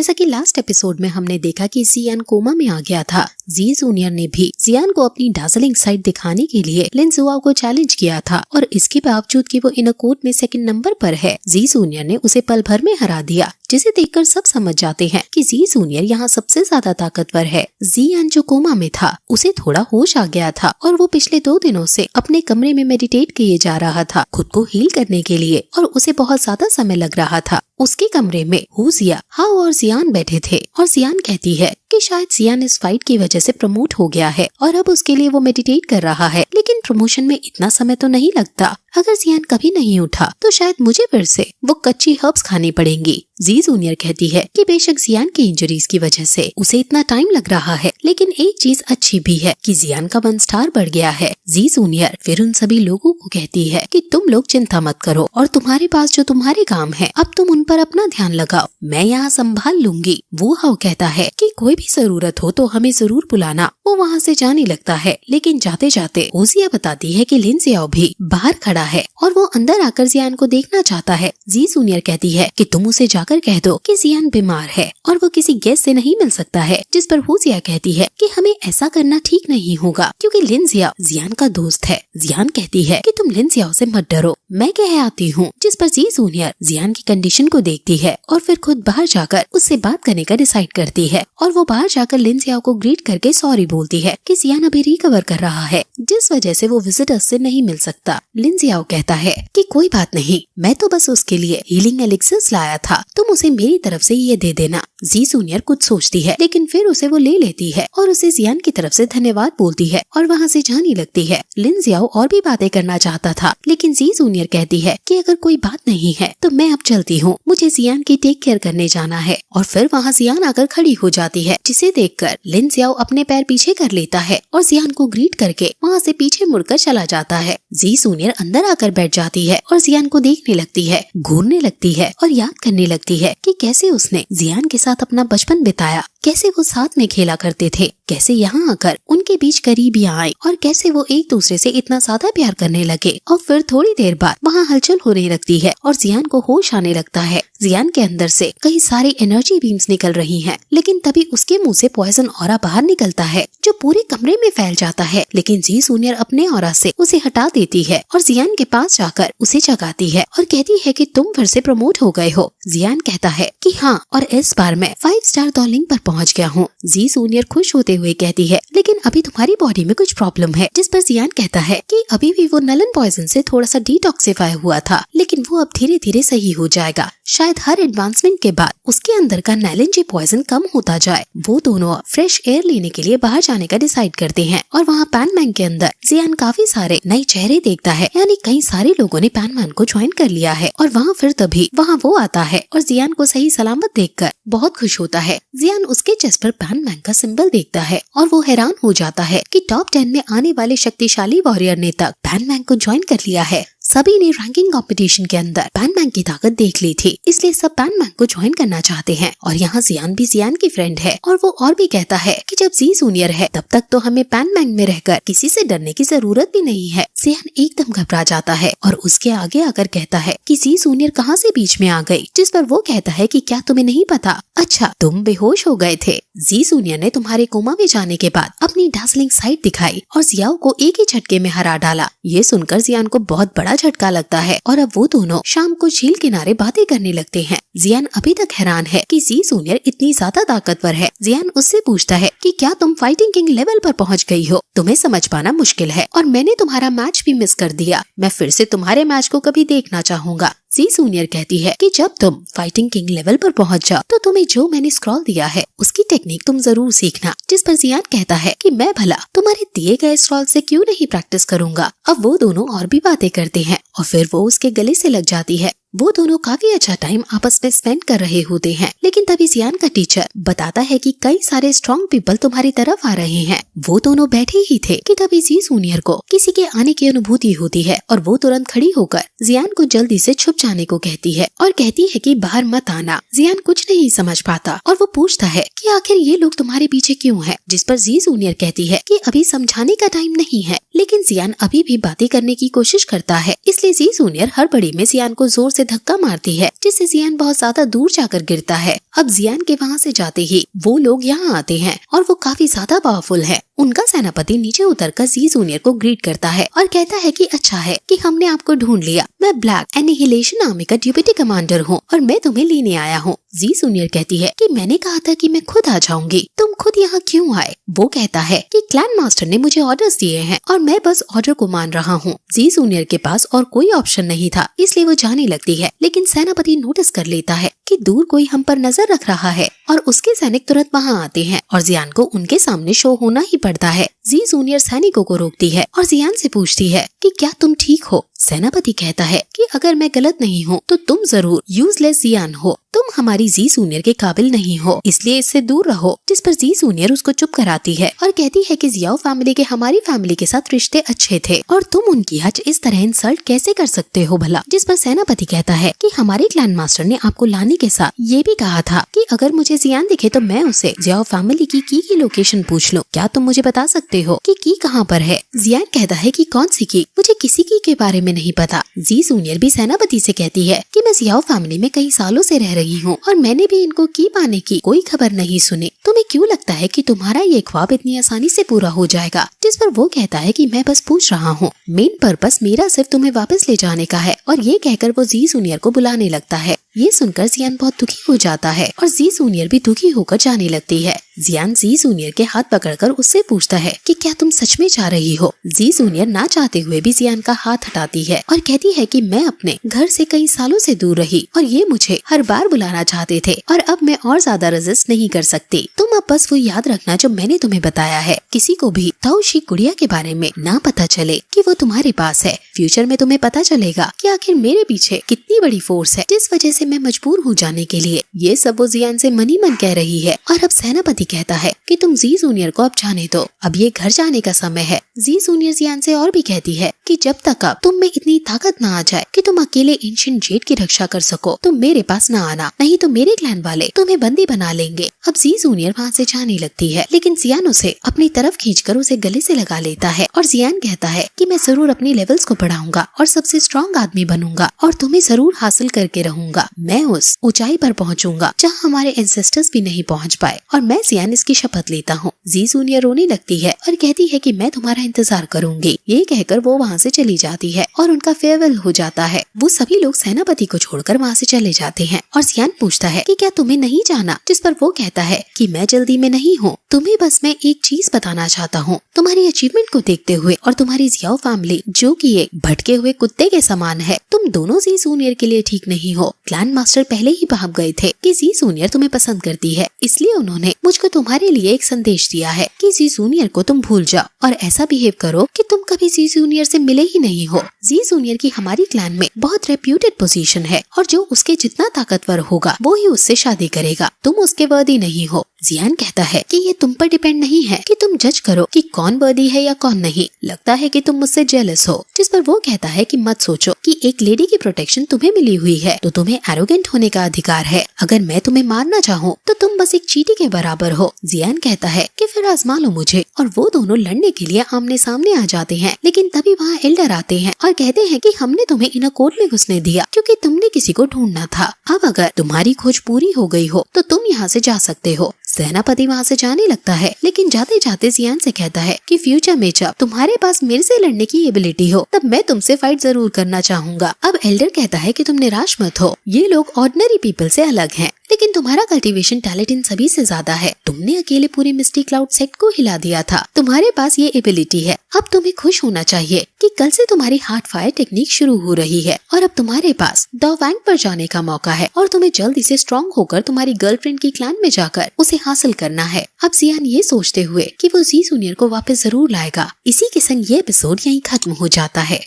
जैसा कि last episode में हमने देखा कि जियान कोमा में आ गया था। जी जूनियर ने भी जियान को अपनी डार्सलिंग साइड दिखाने के लिए लिन जुआओ को चैलेंज किया था और इसके बावजूद कि वो इनर कोर्ट में सेकंड नंबर पर है, जी जूनियर ने उसे पल भर में हरा दिया, जिसे देखकर सब समझ जाते हैं कि जी जूनियर यहाँ सबसे ज्यादा ताकतवर है। जियान जो कोमा में था उसे थोड़ा होश आ गया था और वो पिछले 2 दिनों से अपने कमरे में मेडिटेट किए जा रहा था खुद को हील करने के लिए और उसे बहुत ज्यादा समय लग रहा था। उसके कमरे में हुजिया, हाओ और जियान बैठे थे और जियान कहती है कि शायद जियान इस फाइट की वजह से प्रमोट हो गया है और अब उसके लिए वो मेडिटेट कर रहा है, लेकिन प्रमोशन में इतना समय तो नहीं लगता। अगर जियान कभी नहीं उठा तो शायद मुझे फिर से वो कच्ची हर्ब्स खानी पड़ेंगी। जी जूनियर कहती है कि बेशक जियान की इंजरीज की वजह से उसे इतना टाइम लग रहा है, लेकिन एक चीज अच्छी भी है कि जियान का 1 स्टार बढ़ गया है। जी जूनियर फिर उन सभी लोगों को कहती है कि तुम लोग चिंता मत करो और तुम्हारे पास जो तुम्हारे काम है अब तुम उन पर अपना ध्यान लगाओ, मैं यहाँ संभाल लूंगी। वो हाओ कहता है कि कोई भी जरूरत हो तो हमें जरूर बुलाना। वो वहाँ से जाने लगता है, लेकिन जाते जाते हुजिया बताती है कि लिन जियाओ भी बाहर खड़ा है और वो अंदर आकर जियान को देखना चाहता है। जी जूनियर कहती है कि तुम उसे जाकर कह दो कि जियान बीमार है और वो किसी गेस्ट से नहीं मिल सकता है, जिस पर हुजिया कहती है कि हमें ऐसा करना ठीक नहीं होगा क्योंकि लिन जियाओ जियान का दोस्त है। जियान कहती है कि तुम लिन जियाओ से मत डरो, मैं कह आती हूँ, जिस पर जी जूनियर जियान की कंडीशन को देखती है और फिर खुद बाहर जाकर उससे बात करने का डिसाइड करती है और वो बाहर जाकर लिन जियाओ को ग्रीट करके सॉरी बोलती है कि जियान अभी रिकवर कर रहा है, जिस वजह से वो विजिटर्स से नहीं मिल सकता। लिन जियाओ कहता है कि कोई बात नहीं, मैं तो बस उसके लिए हीलिंग एलिक्सिर्स लाया था, तुम उसे मेरी तरफ से ये दे देना। जी जूनियर कुछ सोचती है, लेकिन फिर उसे वो ले लेती है और उसे जियान की तरफ से धन्यवाद बोलती है और वहाँ से जाने लगती है। लिन जियाओ और भी बातें करना चाहता था, लेकिन जी जूनियर कहती है कि अगर कोई बात नहीं है तो मैं अब चलती हूँ, मुझे जियान की टेक केयर करने जाना है। और फिर वहाँ जियान आकर खड़ी हो जाती है, जिसे देखकर लिन जियाओ अपने पैर पीछे कर लेता है और जियान को ग्रीट करके वहाँ से पीछे मुड़कर चला जाता है। जी जूनियर अंदर आकर बैठ जाती है और जियान को देखने लगती है, घूरने लगती है और याद करने लगती है कि कैसे उसने जियान के साथ अपना बचपन बिताया, कैसे वो साथ में खेला करते थे, कैसे यहाँ आकर उनके बीच करीबियां आई और कैसे वो एक दूसरे से इतना ज्यादा प्यार करने लगे। और फिर थोड़ी देर बाद वहाँ हलचल होने लगती है और जियान को होश आने लगता है। जियान के अंदर से कई सारी एनर्जी बीम्स निकल रही हैं, लेकिन तभी उसके मुंह से पॉइजन ऑरा बाहर निकलता है जो पूरे कमरे में फैल जाता है, लेकिन जी जूनियर अपने ऑरा से उसे हटा देती है और जियान के पास जाकर उसे जगाती है और कहती है कि तुम फिर से प्रमोट हो गए हो। जियान कहता है कि हाँ, और इस बार मैं 5 स्टार दौलिंग पर पहुँच गया हूँ। जी जूनियर खुश होते हुए कहती है लेकिन अभी तुम्हारी बॉडी में कुछ प्रॉब्लम है, जिस पर जियान कहता है कि अभी भी वो नलन पॉइजन से थोड़ा सा डिटॉक्सिफाई हुआ था, लेकिन वो अब धीरे धीरे सही हो जाएगा। शायद हर एडवांसमेंट के बाद उसके अंदर का नैलेंजी पॉइजन कम होता जाए। वो दोनों फ्रेश एयर लेने के लिए बाहर जाने का डिसाइड करते हैं और वहाँ पैनमैन के अंदर जियान काफी सारे नए चेहरे देखता है, यानी कई सारे लोगों ने पैनमैन को ज्वाइन कर लिया है। और वहाँ फिर तभी वहाँ वो आता है और जियान को सही सलामत देखकर बहुत खुश होता है। जियान उसके चेस्ट पर पैनमैन का सिंबल देखता है और वो हैरान हो जाता है कि टॉप 10 में आने वाले शक्तिशाली वॉरियर ने तक पैनमैन को ज्वाइन कर लिया है। सभी ने रैंकिंग कंपटीशन के अंदर पैनमैन की ताकत देख ली थी, इसलिए सब पैनमैन को ज्वाइन करना चाहते हैं। और यहाँ जियान भी जियान की फ्रेंड है और वो और भी कहता है कि जब जी जूनियर है तब तक तो हमें पैनमैन में रहकर किसी से डरने की जरूरत भी नहीं है। जियान एकदम घबरा जाता है और उसके आगे आकर कहता है कि जी जूनियर कहाँ से बीच में आ गई, जिस पर वो कहता है कि क्या तुम्हें नहीं पता, अच्छा तुम बेहोश हो गए थे। जी जूनियर ने तुम्हारे कोमा में जाने के बाद अपनी डार्सलिंग साइड दिखाई और जियाओ को एक ही झटके में हरा डाला। ये सुनकर जियान को बहुत बड़ा झटका लगता है और अब वो दोनों शाम को झील किनारे बातें करने लगते हैं। जियान अभी तक हैरान है कि जी जूनियर इतनी ज्यादा ताकतवर है। जियान उससे पूछता है कि क्या तुम फाइटिंग किंग लेवल पर पहुंच गई हो, तुम्हें समझ पाना मुश्किल है और मैंने तुम्हारा मैच भी मिस कर दिया, मैं फिर से तुम्हारे मैच को कभी देखना चाहूंगा। जी जूनियर कहती है कि जब तुम फाइटिंग किंग लेवल पर पहुंच जाओ तो तुम्हें जो मैंने स्क्रॉल दिया है उसकी टेक्निक तुम जरूर सीखना, जिस पर जियान कहता है कि मैं भला तुम्हारे दिए गए स्क्रॉल से क्यों नहीं प्रैक्टिस करूंगा। अब वो दोनों और भी बातें करते हैं और फिर वो उसके गले से लग जाती है। वो दोनों काफी अच्छा टाइम आपस में स्पेंड कर रहे होते हैं, लेकिन तभी जियान का टीचर बताता है कि कई सारे स्ट्रॉन्ग पीपल तुम्हारी तरफ आ रहे हैं। वो दोनों बैठे ही थे कि तभी जी जूनियर को किसी के आने की अनुभूति होती है और वो तुरंत खड़ी होकर जियान को जल्दी से छुप जाने को कहती है और कहती है कि बाहर मत आना। जियान कुछ नहीं समझ पाता और वो पूछता है कि आखिर ये लोग तुम्हारे पीछे क्यों है, जिस पर जी जूनियर कहती है कि अभी समझाने का टाइम नहीं है, लेकिन जियान अभी भी बातें करने की कोशिश करता है, इसलिए जी जूनियर हड़बड़ी में जियान को जोर से धक्का मारती है, जिससे जियान बहुत ज्यादा दूर जाकर गिरता है। अब जियान के वहाँ से जाते ही वो लोग यहाँ आते हैं और वो काफी ज्यादा पावरफुल है। उनका सेनापति नीचे उतरकर जी जूनियर को ग्रीट करता है और कहता है कि अच्छा है कि हमने आपको ढूंढ लिया। मैं ब्लैक एनिहिलेशन आर्मी का डिप्टी कमांडर हूँ और मैं तुम्हें लेने आया हूँ। जी जूनियर कहती है कि मैंने कहा था कि मैं खुद आ जाऊंगी, तुम खुद यहाँ क्यों आए? वो कहता है कि क्लैन मास्टर ने मुझे ऑर्डर्स दिए हैं और मैं बस ऑर्डर को मान रहा हूँ। जी जूनियर के पास और कोई ऑप्शन नहीं था, इसलिए वो जाने लगती है, लेकिन सेनापति नोटिस कर लेता है कि दूर कोई हम पर नजर रख रहा है और उसके सैनिक तुरंत वहाँ आते हैं और जियान को उनके सामने शो होना ही पड़ता है। जी जूनियर सैनिकों को रोकती है और जियान से पूछती है कि क्या तुम ठीक हो? सेनापति कहता है कि अगर मैं गलत नहीं हूँ तो तुम जरूर यूजलेस जियान हो, तुम हमारी जी जूनियर के काबिल नहीं हो, इसलिए इससे दूर रहो। जिस पर जी जूनियर उसको चुप कराती है और कहती है कि जियाओ फैमिली के हमारी फैमिली के साथ रिश्ते अच्छे थे और तुम उनकी आज इस तरह इंसल्ट कैसे कर सकते हो भला? जिस पर सेनापति कहता है कि हमारे क्लैन मास्टर ने आपको लाने के साथ ये भी कहा था कि अगर मुझे जियान दिखे तो मैं उसे जियाओ फैमिली की लोकेशन पूछ लूं। क्या तुम मुझे बता सकते हो कि की कहाँ पर है? जियान कहता है कि कौन सी की? मुझे किसी की के बारे में नहीं पता। जी जूनियर भी सेनापति से कहती है कि मैं जियाओ फैमिली में कई सालों से रह रही हूँ और मैंने भी इनको की पाने की कोई खबर नहीं सुनी। तुम्हें क्यों लगता है कि तुम्हारा ये ख्वाब इतनी आसानी से पूरा हो जाएगा? जिस पर वो कहता है कि मैं बस पूछ रहा हूँ, मेन पर्पस मेरा सिर्फ तुम्हें वापस ले जाने का है। और ये कहकर वो जी जूनियर को बुलाने लगता है। ये सुनकर जियान बहुत दुखी हो जाता है और जी जूनियर भी दुखी होकर जाने लगती है। जियान जी जूनियर के हाथ पकड़कर उससे पूछता है कि क्या तुम सच में जा रही हो? जी जूनियर ना चाहते हुए भी जियान का हाथ हटाती है और कहती है कि मैं अपने घर से कई सालों से दूर रही और ये मुझे हर बार बुलाना चाहते थे और अब मैं और ज्यादा रेजिस्ट नहीं कर सकती। तुम अब बस वो याद रखना जो मैंने तुम्हें बताया है। किसी को भी ताओशी गुड़िया के बारे में ना पता चले कि वो तुम्हारे पास है। फ्यूचर में तुम्हें पता चलेगा कि आखिर मेरे पीछे कितनी बड़ी फोर्स है जिस वजह से मैं मजबूर हूँ जाने के लिए। ये सब वो जियान से मन ही मन कह रही है। और अब सेनापति कहता है कि तुम जी जूनियर को अब जाने दो, अब ये घर जाने का समय है। जी जूनियर जियान से और भी कहती है कि जब तक अब तुम में इतनी ताकत ना आ जाए कि तुम अकेले एंशिएंट जेड की रक्षा कर सको, तुम मेरे पास ना आना, नहीं तो मेरे क्लैन वाले तुम्हें बंदी बना लेंगे। अब जी जूनियर वहाँ से जाने लगती है, लेकिन जियान उसे अपनी तरफ खींचकर उसे गले से लगा लेता है और जियान कहता है कि मैं जरूर अपने लेवल्स को बढ़ाऊंगा और सबसे स्ट्रॉन्ग आदमी बनूंगा और तुम्हें जरूर हासिल करके रहूंगा। मैं उस ऊंचाई पर पहुंचूंगा जहां हमारे एंसेस्टर्स भी नहीं पहुंच पाए और मैं जियान इसकी शपथ लेता हूँ। जी जूनियर रोने लगती है और कहती है कि मैं तुम्हारा इंतजार करूंगी। ये कहकर वो वहाँ से चली जाती है और उनका फेयरवेल हो जाता है। वो सभी लोग सेनापति को छोड़कर वहाँ से चले जाते हैं और जियान पूछता है कि क्या तुम्हें नहीं जाना? जिस पर वो कहता है कि मैं जल्दी में नहीं हूँ, तुम्हें बस मैं एक चीज बताना चाहता हूँ। तुम्हारी अचीवमेंट को देखते हुए और तुम्हारी जियाओ फैमिली जो कि एक भटके हुए कुत्ते के समान है, तुम दोनों जी जूनियर के लिए ठीक नहीं हो। क्लैन मास्टर पहले ही भाग गए थे कि जी जूनियर तुम्हें पसंद करती है, इसलिए उन्होंने मुझको तुम्हारे लिए एक संदेश दिया है कि जी जूनियर को तुम भूल जाओ और ऐसा बिहेव करो कि तुम कभी जी जूनियर से मिले ही नहीं हो। जी जूनियर की हमारी क्लैन में बहुत रेप्यूटेड पोजीशन है और जो उसके जितना ताकतवर होगा वो ही उससे शादी करेगा, तुम उसके वर्दी नहीं हो। जियान कहता है कि ये तुम पर डिपेंड नहीं है कि तुम जज करो कि कौन वर्दी है या कौन नहीं, लगता है कि तुम मुझसे जेलस हो। जिस पर वो कहता है कि मत सोचो कि एक लेडी की प्रोटेक्शन तुम्हें मिली हुई है तो तुम्हें एरोगेंट होने का अधिकार है। अगर मैं तुम्हें मारना चाहूँ तो तुम बस एक चींटी के बराबर हो। जियान कहता है कि फिर आजमा लो मुझे और वो दोनों लड़ने के लिए आमने सामने आ जाते हैं, लेकिन तभी वहाँ एल्डर आते हैं और कहते हैं कि हमने तुम्हें इनर कोर्ट में घुसने दिया क्योंकि तुमने किसी को ढूंढना था। अब अगर तुम्हारी खोज पूरी हो गई हो तो तुम यहाँ से जा सकते हो। सेनापति वहाँ से जाने लगता है, लेकिन जाते जाते जियान से कहता है कि फ्यूचर में जब तुम्हारे पास मेरे से लड़ने की एबिलिटी हो तब मैं तुमसे फाइट जरूर करना चाहूंगा। अब एल्डर कहता है कि तुम निराश मत हो, ये लोग ऑर्डिनरी पीपल से अलग हैं, लेकिन तुम्हारा कल्टीवेशन टैलेंट इन सभी से ज्यादा है। तुमने अकेले पूरे मिस्टी क्लाउड सेक्ट को हिला दिया था, तुम्हारे पास ये एबिलिटी है। अब तुम्हें खुश होना चाहिए कि कल से तुम्हारी हार्ट फायर टेक्निक शुरू हो रही है और अब तुम्हारे पास द वैंग पर जाने का मौका है और तुम्हें जल्दी से स्ट्रॉन्ग होकर तुम्हारी गर्लफ्रेंड की क्लैन में जाकर उसे हासिल करना है। अब जियान ये सोचते हुए कि वो जी जूनियर को वापस जरूर लाएगा। इसी के संग ये एपिसोड यहीं खत्म हो जाता है।